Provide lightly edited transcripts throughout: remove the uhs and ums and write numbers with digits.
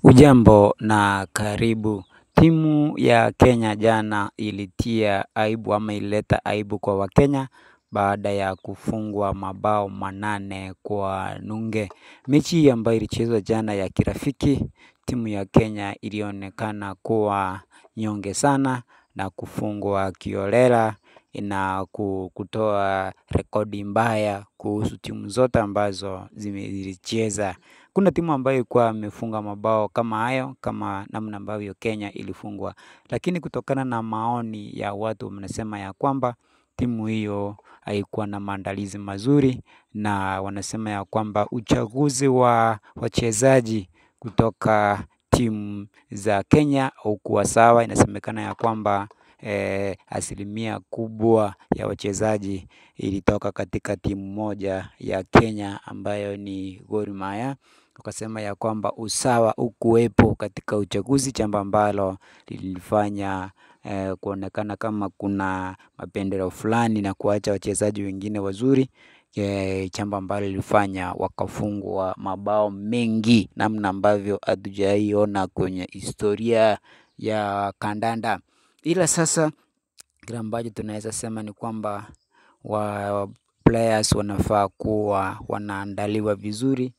Ujambo na karibu. Timu ya Kenya jana ilitia aibu ama ilileta aibu kwa wakenya baada ya kufungwa mabao 8 kwa nunge. Mechi ambayo ilichezwa jana ya kirafiki, timu ya Kenya ilionekana kuwa nyonge sana na kufungwa kiholela na kutoa rekodi mbaya kuhusu timu zote ambazo zilicheza. Kuna timu ambayo ilikuwa imefunga mabao kama hayo, kama namna ambavyo Kenya ilifungwa. Lakini kutokana na maoni ya watu wanasema ya kwamba timu hiyo haikuwa na maandalizi mazuri, na wanasema ya kwamba uchaguzi wa wachezaji kutoka timu za Kenya haukuwa sawa. Inasemekana ya kwamba asilimia kubwa ya wachezaji ilitoka katika timu moja ya Kenya ambayo ni Gor Mahia. Wakasema ya kwamba usawa hukuwepo katika uchaguzi, jambo ambalo lilifanya kuonekana kama kuna mapendeleo fulani na kuacha wachezaji wengine wazuri, jambo ambalo lilifanya wakafungwa mabao mengi namna ambavyo hatujawahi ona kwenye historia ya kandanda. Ila sasa kile ambacho tunaweza sema ni kwamba players wanafaa kuwa wanaandaliwa vizuri.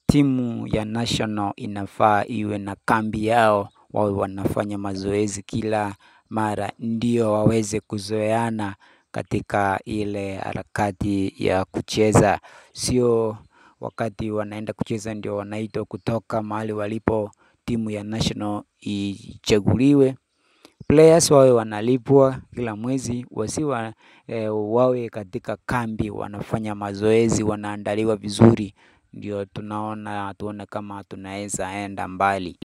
Timu ya national inafaa iwe na kambi yao, wawe wanafanya mazoezi kila mara ndio waweze kuzoeana katika ile harakati ya kucheza. Sio wakati wanaenda kucheza ndio wanaitwa kutoka mahali walipo timu ya national ichaguliwe. Players wawe wanalipwa kila mwezi, wawe katika kambi wanafanya mazoezi, wanaandaliwa vizuri, ndio tuone kama tunaweza enda mbali.